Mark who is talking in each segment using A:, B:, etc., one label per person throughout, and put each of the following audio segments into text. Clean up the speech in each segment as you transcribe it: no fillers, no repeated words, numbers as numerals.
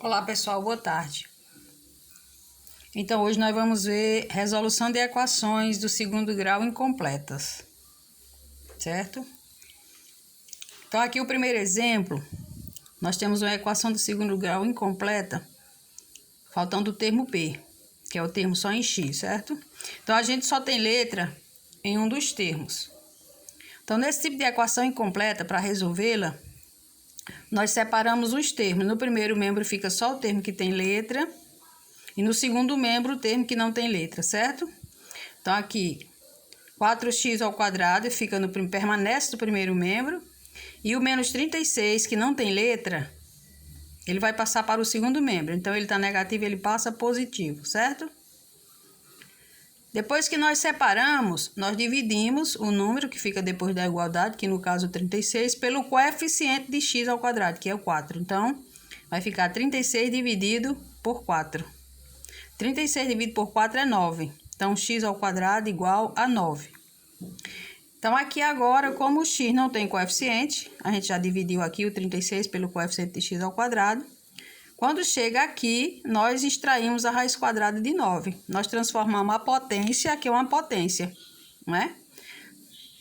A: Olá pessoal, boa tarde. Então hoje nós vamos ver resolução de equações do segundo grau incompletas, certo? Então aqui o primeiro exemplo, nós temos uma equação do segundo grau incompleta, faltando o termo P, que é o termo só em X, certo? Então a gente só tem letra em um dos termos. Então nesse tipo de equação incompleta, para resolvê-la, nós separamos os termos. No primeiro membro fica só o termo que tem letra e no segundo membro o termo que não tem letra, certo? Então aqui 4x ao quadrado permanece no primeiro membro e o menos 36, que não tem letra, ele vai passar para o segundo membro. Então ele está negativo, ele passa positivo, certo? Depois que nós separamos, nós dividimos o número que fica depois da igualdade, que no caso 36, pelo coeficiente de x ao quadrado, que é o 4. Então, vai ficar 36 dividido por 4. 36 dividido por 4 é 9. Então, x ao quadrado igual a 9. Então, aqui agora, como o x não tem coeficiente, a gente já dividiu aqui o 36 pelo coeficiente de x ao quadrado. Quando chega aqui, nós extraímos a raiz quadrada de 9. Nós transformamos a potência, que é uma potência, não é?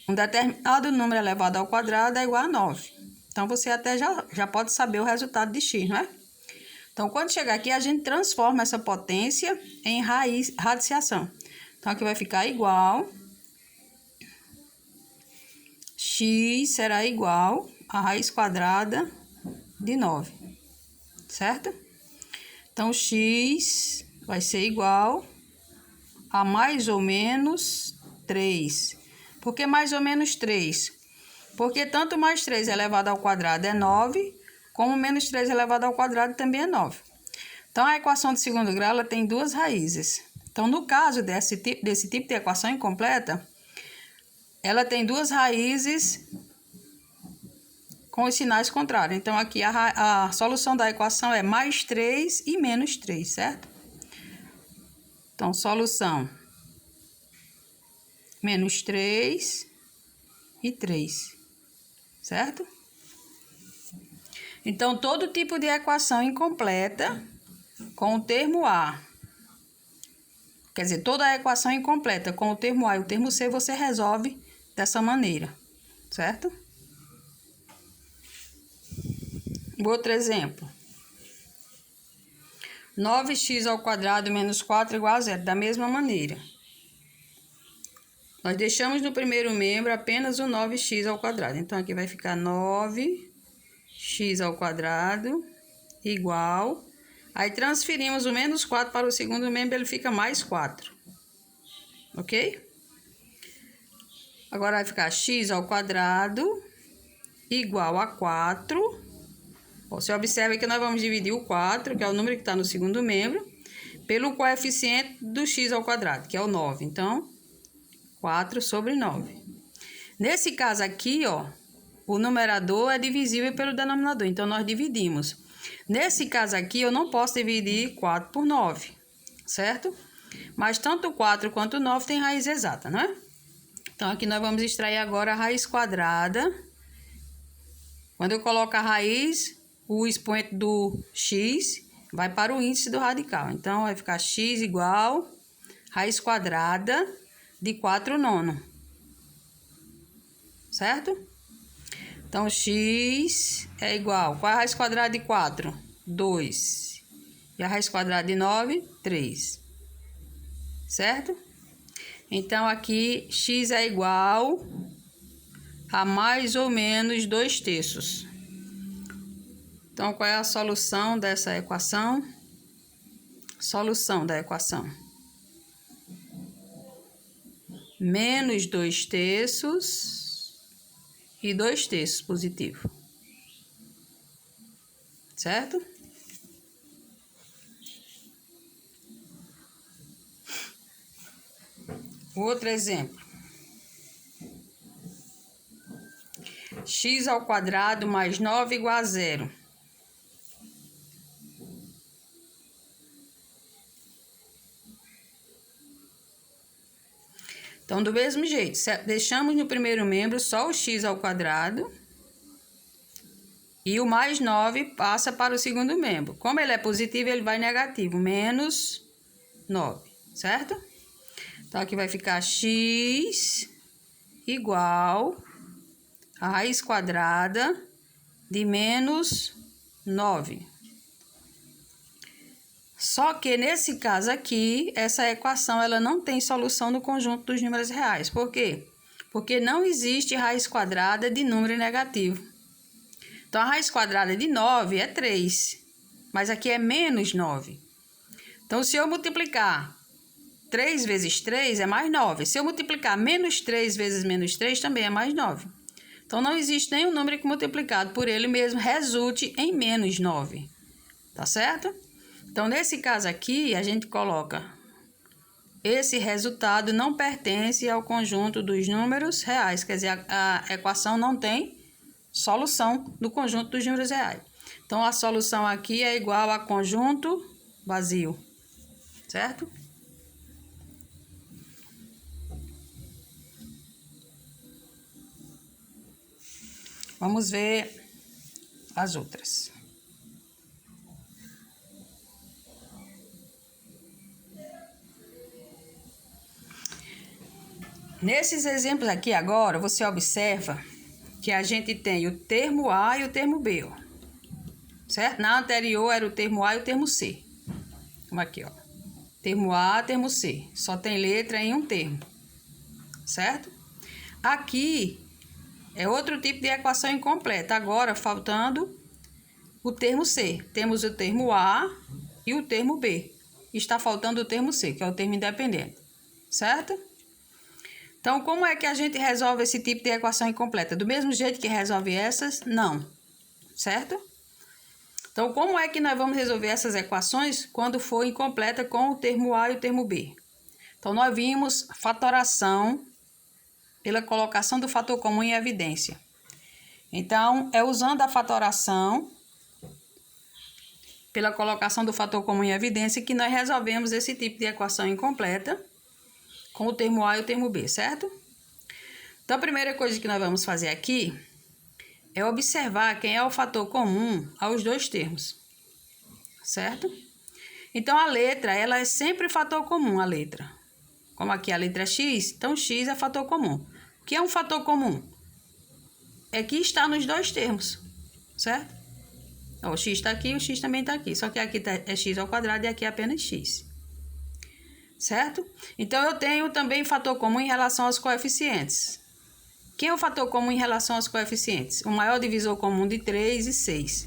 A: Um determinado número elevado ao quadrado é igual a 9. Então, você até já pode saber o resultado de x, não é? Então, quando chegar aqui, a gente transforma essa potência em radiciação. Então, aqui vai ficar igual. X será igual a raiz quadrada de 9. Certo? Então, x vai ser igual a mais ou menos 3. Por que mais ou menos 3? Porque tanto mais 3 elevado ao quadrado é 9, como menos 3 elevado ao quadrado também é 9. Então, a equação de segundo grau ela tem duas raízes. Então, no caso desse tipo de equação incompleta, ela tem duas raízes com os sinais contrários. Então, aqui a solução da equação é mais 3 e menos 3, certo? Então, solução menos 3 e 3, certo? Então, todo tipo de equação incompleta com o termo A, quer dizer, toda a equação incompleta com o termo A e o termo C, você resolve dessa maneira, certo? Outro exemplo. 9x ao quadrado menos 4 igual a 0. Da mesma maneira. Nós deixamos no primeiro membro apenas o 9x ao quadrado. Então, aqui vai ficar 9x ao quadrado igual. Aí, transferimos o menos 4 para o segundo membro, ele fica mais 4. Ok? Agora, vai ficar x ao quadrado igual a 4. Você observa que nós vamos dividir o 4, que é o número que está no segundo membro, pelo coeficiente do x ao quadrado, que é o 9. Então, 4 sobre 9. Nesse caso aqui, ó, o numerador é divisível pelo denominador. Então, nós dividimos. Nesse caso aqui, eu não posso dividir 4 por 9, certo? Mas tanto o 4 quanto o 9 tem raiz exata, não é? Então, aqui nós vamos extrair agora a raiz quadrada. Quando eu coloco a raiz, o expoente do x vai para o índice do radical. Então, vai ficar x igual raiz quadrada de 4 nono. Certo? Então, x é igual. Qual é a raiz quadrada de 4? 2. E a raiz quadrada de 9? 3. Certo? Então, aqui, x é igual a mais ou menos 2/3. Então, qual é a solução dessa equação? Solução da equação. Menos 2/3 e 2/3 positivo. Certo? Outro exemplo. X ao quadrado mais 9 igual a 0. Então, do mesmo jeito, deixamos no primeiro membro só o x ao quadrado. E o mais 9 passa para o segundo membro. Como ele é positivo, ele vai negativo. Menos 9, certo? Então, aqui vai ficar x igual a raiz quadrada de menos 9. Só que nesse caso aqui, essa equação ela não tem solução no conjunto dos números reais. Por quê? Porque não existe raiz quadrada de número negativo. Então, a raiz quadrada de 9 é 3, mas aqui é menos 9. Então, se eu multiplicar 3 vezes 3 é mais 9. Se eu multiplicar menos 3 vezes menos 3 também é mais 9. Então, não existe nenhum número que multiplicado por ele mesmo resulte em menos 9. Tá certo? Então, nesse caso aqui, a gente coloca esse resultado não pertence ao conjunto dos números reais. Quer dizer, a equação não tem solução do conjunto dos números reais. Então, a solução aqui é igual a conjunto vazio. Certo? Vamos ver as outras. Nesses exemplos aqui agora, você observa que a gente tem o termo A e o termo B, ó. Certo? Na anterior era o termo A e o termo C. Como aqui, ó. Termo A, termo C. Só tem letra em um termo. Certo? Aqui é outro tipo de equação incompleta. Agora, faltando o termo C. Temos o termo A e o termo B. Está faltando o termo C, que é o termo independente. Certo? Então, como é que a gente resolve esse tipo de equação incompleta? Do mesmo jeito que resolve essas? Não. Certo? Então, como é que nós vamos resolver essas equações quando for incompleta com o termo A e o termo B? Então, nós vimos fatoração pela colocação do fator comum em evidência. Então, é usando a fatoração pela colocação do fator comum em evidência que nós resolvemos esse tipo de equação incompleta com o termo A e o termo B, certo? Então, a primeira coisa que nós vamos fazer aqui é observar quem é o fator comum aos dois termos, certo? Então, a letra, ela é sempre fator comum, a letra. Como aqui a letra é X, então X é fator comum. O que é um fator comum? É que está nos dois termos, certo? O X está aqui, o X também está aqui. Só que aqui é X ao quadrado e aqui é apenas X. Certo? Então, eu tenho também fator comum em relação aos coeficientes. Quem é o fator comum em relação aos coeficientes? O maior divisor comum de 3 e 6.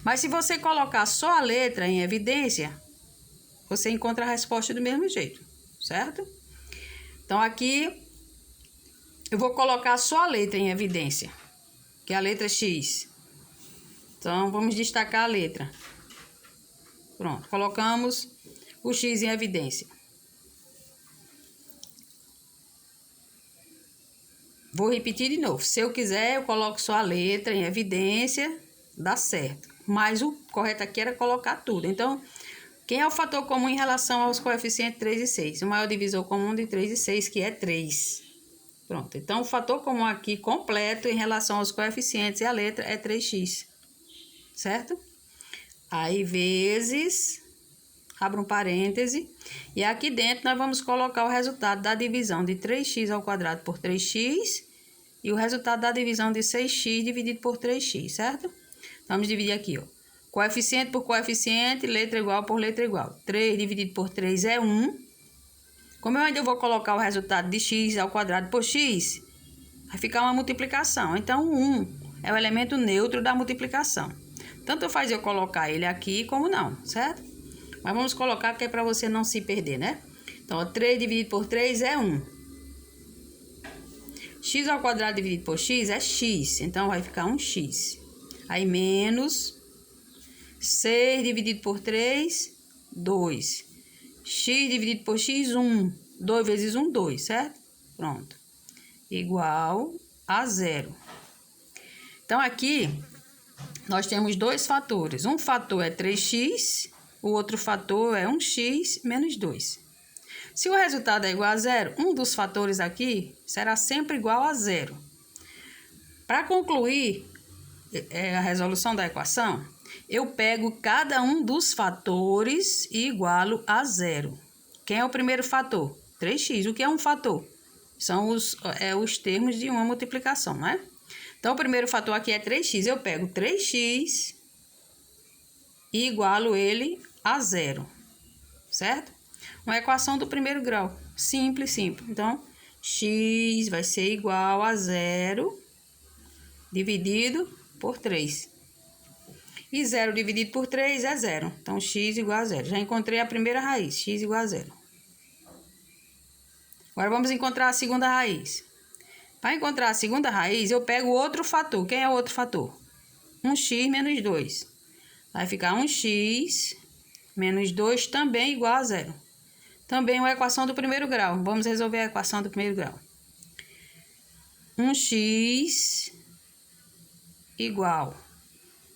A: Mas se você colocar só a letra em evidência, você encontra a resposta do mesmo jeito, certo? Então, aqui, eu vou colocar só a letra em evidência, que é a letra X. Então, vamos destacar a letra. Pronto, colocamos o X em evidência. Vou repetir de novo. Se eu quiser, eu coloco só a letra em evidência, dá certo. Mas o correto aqui era colocar tudo. Então, quem é o fator comum em relação aos coeficientes 3 e 6? O maior divisor comum de 3 e 6, que é 3. Pronto. Então, o fator comum aqui completo em relação aos coeficientes e a letra é 3x. Certo? Aí, vezes, abra um parêntese. E aqui dentro, nós vamos colocar o resultado da divisão de 3x ao quadrado por 3x. E o resultado da divisão de 6x dividido por 3x, certo? Vamos dividir aqui, ó. Coeficiente por coeficiente, letra igual por letra igual. 3 dividido por 3 é 1. Como eu ainda vou colocar o resultado de x ao quadrado por x, vai ficar uma multiplicação. Então, 1 é o elemento neutro da multiplicação. Tanto faz eu colocar ele aqui como não, certo? Mas vamos colocar que é para você não se perder, né? Então, 3 dividido por 3 é 1. X ao quadrado dividido por x é x, então vai ficar 1x. Aí, menos 6 dividido por 3, 2. X dividido por x, 1. 2 vezes 1, 2, certo? Pronto. Igual a 0. Então, aqui, nós temos dois fatores. Um fator é 3x, o outro fator é 1x menos 2. Se o resultado é igual a 0, um dos fatores aqui será sempre igual a 0. Para concluir a resolução da equação, eu pego cada um dos fatores e igualo a zero. Quem é o primeiro fator? 3x. O que é um fator? São os termos de uma multiplicação, né? Então, o primeiro fator aqui é 3x. Eu pego 3x e igualo ele a zero, certo? Uma equação do primeiro grau. Simples, simples. Então, x vai ser igual a zero dividido por 3. E 0 dividido por 3 é 0. Então, x igual a 0. Já encontrei a primeira raiz, x igual a 0. Agora, vamos encontrar a segunda raiz. Para encontrar a segunda raiz, eu pego outro fator. Quem é o outro fator? 1x menos 2. Vai ficar 1x menos 2 também igual a 0. Também uma equação do primeiro grau. Vamos resolver a equação do primeiro grau. 1x igual.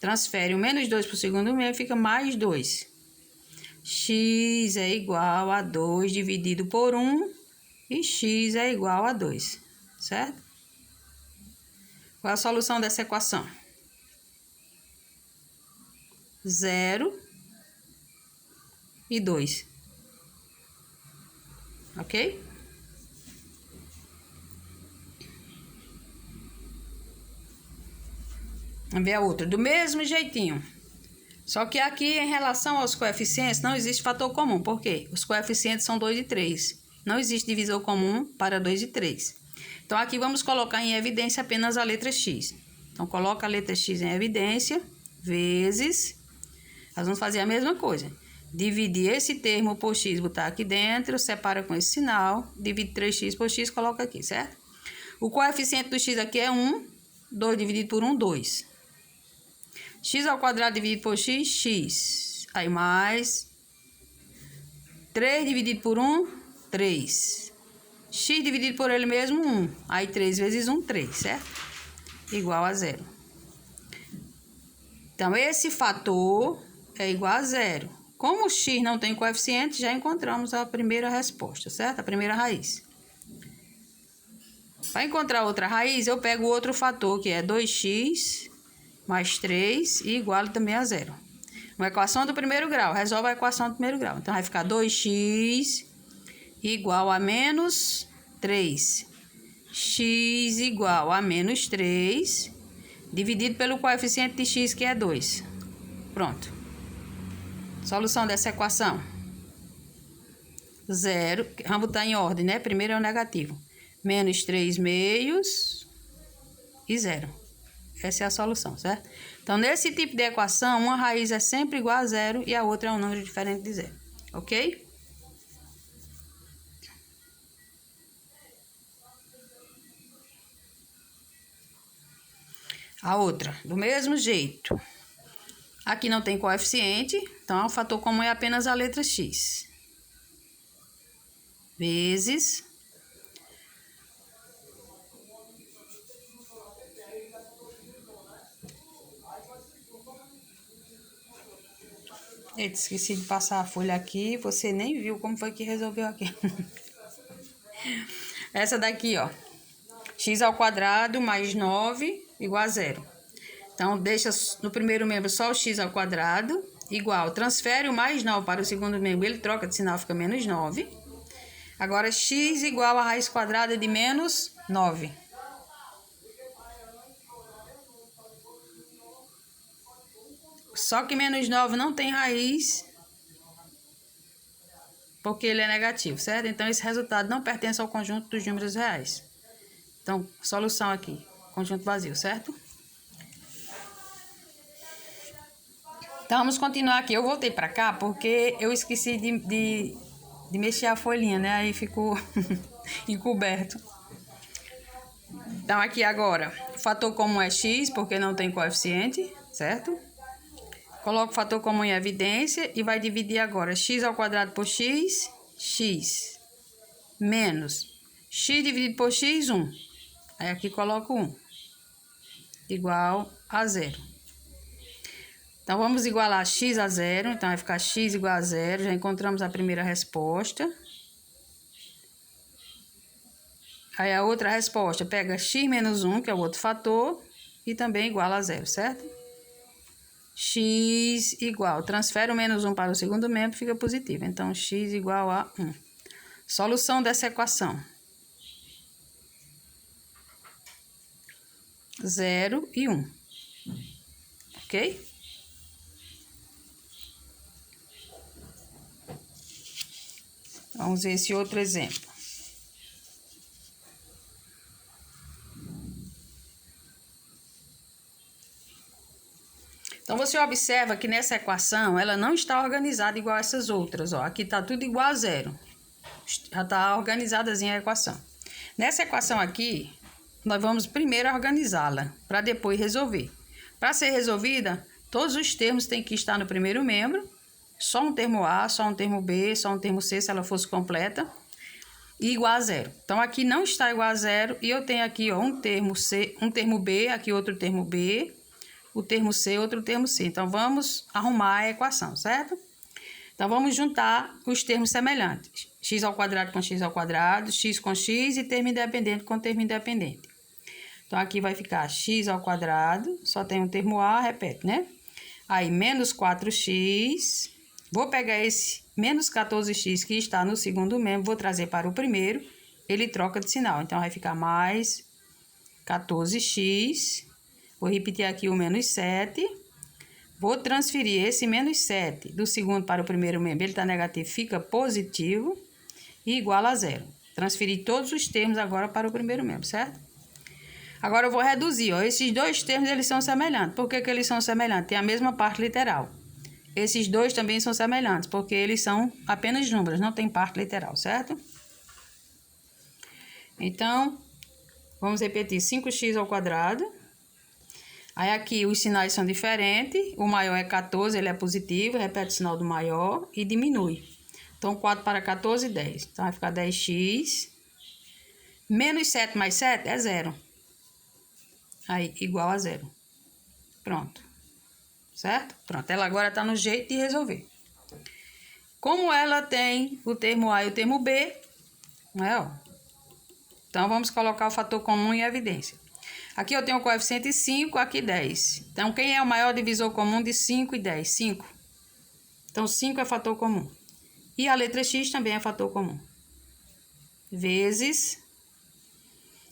A: Transfere o menos 2 para o segundo meio, fica mais 2. X é igual a 2 dividido por 1 e x é igual a 2, certo? Qual é a solução dessa equação? 0 e 2. Ok? Vamos ver a outra. Do mesmo jeitinho. Só que aqui, em relação aos coeficientes, não existe fator comum. Por quê? Os coeficientes são 2 e 3. Não existe divisor comum para 2 e 3. Então, aqui vamos colocar em evidência apenas a letra x. Então, coloca a letra x em evidência, vezes... Nós vamos fazer a mesma coisa. Dividir esse termo por x, botar aqui dentro, separa com esse sinal, divide 3x por x, coloca aqui, certo? O coeficiente do x aqui é 1, 2 dividido por 1, 2. X ao quadrado dividido por x, x. Aí mais 3 dividido por 1, 3. X dividido por ele mesmo, 1. Aí 3 vezes 1, 3, certo? Igual a 0. Então, esse fator é igual a 0. Como o x não tem coeficiente, já encontramos a primeira resposta, certo? A primeira raiz. Para encontrar outra raiz, eu pego outro fator, que é 2x mais 3 e igualo também a 0. Uma equação do primeiro grau. Resolve a equação do primeiro grau. Então, vai ficar 2x igual a menos 3. X igual a menos 3, dividido pelo coeficiente de x, que é 2. Pronto. Solução dessa equação. 0. Vamos botar em ordem, né? Primeiro é o negativo. Menos 3 meios e 0. Essa é a solução, certo? Então, nesse tipo de equação, uma raiz é sempre igual a 0 e a outra é um número diferente de 0. Ok? A outra, do mesmo jeito. Aqui não tem coeficiente, então o fator comum é apenas a letra x. Vezes... Eita, esqueci de passar a folha aqui, você nem viu como foi que resolveu aqui. Essa daqui, ó. X ao quadrado mais 9 igual a 0. Então, deixa no primeiro membro só o x ao quadrado, igual. Transfere o mais 9 para o segundo membro, ele troca de sinal, fica menos 9. Agora, x igual a raiz quadrada de menos 9. Só que menos 9 não tem raiz, porque ele é negativo, certo? Então, esse resultado não pertence ao conjunto dos números reais. Então, solução aqui, conjunto vazio, certo? Então, vamos continuar aqui. Eu voltei para cá porque eu esqueci de mexer a folhinha, né? Aí ficou encoberto. Então, aqui agora, o fator comum é x, porque não tem coeficiente, certo? Coloca o fator comum em evidência e vai dividir agora x ao quadrado por x, x, menos x dividido por x, 1. Aí aqui coloco 1, igual a 0. Então, vamos igualar x a 0, então vai ficar x igual a 0, já encontramos a primeira resposta. Aí a outra resposta, pega x menos 1, que é o outro fator, e também igual a zero, certo? X igual, transfere o menos 1 para o segundo membro, fica positivo. Então, x igual a 1. Solução dessa equação. 0 e 1. Ok? Vamos ver esse outro exemplo. Então, você observa que nessa equação, ela não está organizada igual a essas outras, ó. Aqui está tudo igual a zero. Já está organizadazinha a equação. Nessa equação aqui, nós vamos primeiro organizá-la, para depois resolver. Para ser resolvida, todos os termos têm que estar no primeiro membro, só um termo A, só um termo B, só um termo C, se ela fosse completa, e igual a zero. Então, aqui não está igual a zero, e eu tenho aqui, ó, um termo C, um termo B, aqui outro termo B, o termo C, outro termo C. Então, vamos arrumar a equação, certo? Então, vamos juntar os termos semelhantes. X ao quadrado com x ao quadrado, x com x e termo independente com termo independente. Então, aqui vai ficar x ao quadrado, só tem um termo A, repete, né? Aí, menos 4x, vou pegar esse menos 14x que está no segundo membro, vou trazer para o primeiro, ele troca de sinal. Então, vai ficar mais 14x. Vou repetir aqui o menos 7. Vou transferir esse menos 7 do segundo para o primeiro membro. Ele está negativo, fica positivo e igual a zero. Transferir todos os termos agora para o primeiro membro, certo? Agora eu vou reduzir, ó. Esses dois termos, eles são semelhantes. Por que que eles são semelhantes? Tem a mesma parte literal. Esses dois também são semelhantes, porque eles são apenas números, não tem parte literal, certo? Então, vamos repetir 5x ao quadrado. Aí aqui os sinais são diferentes, o maior é 14, ele é positivo, repete o sinal do maior e diminui. Então, 4 para 14, 10. Então, vai ficar 10x. Menos 7 mais 7 é 0. Aí, igual a 0. Pronto. Certo? Pronto, ela agora está no jeito de resolver. Como ela tem o termo A e o termo B, né, ó? Então, vamos colocar o fator comum em evidência. Aqui eu tenho o coeficiente 5, aqui 10. Então, quem é o maior divisor comum de 5 e 10? 5. Então, 5 é fator comum. E a letra X também é fator comum. Vezes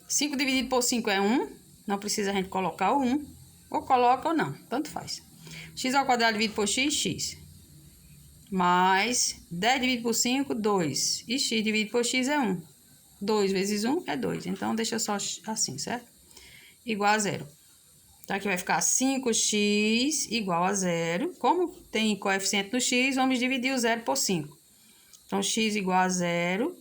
A: 5 dividido por 5 é 1. Não precisa a gente colocar o 1. Ou coloca ou não, tanto faz. X ao quadrado dividido por x, x. Mais 10 dividido por 5, 2. E x dividido por x é 1. 2 vezes 1 é 2. Então, deixa só assim, certo? Igual a 0. Então, aqui vai ficar 5x igual a 0. Como tem coeficiente no x, vamos dividir o 0 por 5. Então, x igual a 0.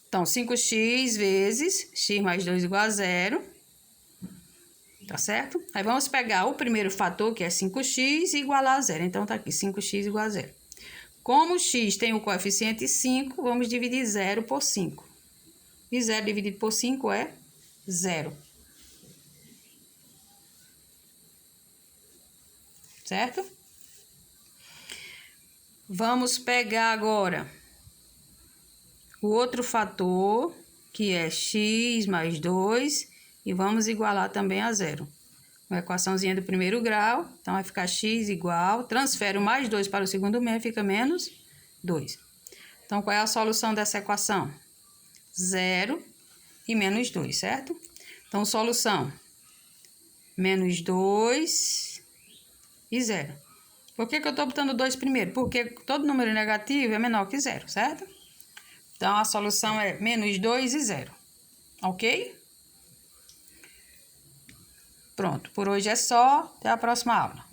A: Então, 5x vezes x mais 2 igual a 0. Tá certo? Aí, vamos pegar o primeiro fator, que é 5x, e igualar a 0. Então, tá aqui, 5x igual a 0. Como x tem o coeficiente 5, vamos dividir 0 por 5. E 0 dividido por 5 é 0. Certo? Vamos pegar agora o outro fator, que é x mais 2, e vamos igualar também a 0. Uma equaçãozinha do primeiro grau, então vai ficar x igual, transfere o mais 2 para o segundo membro, fica menos 2. Então, qual é a solução dessa equação? 0 e menos 2, certo? Então, solução, menos 2 e 0. Por que que eu estou botando 2 primeiro? Porque todo número negativo é menor que 0, certo? Então, a solução é menos 2 e 0, ok? Pronto, por hoje é só, até a próxima aula.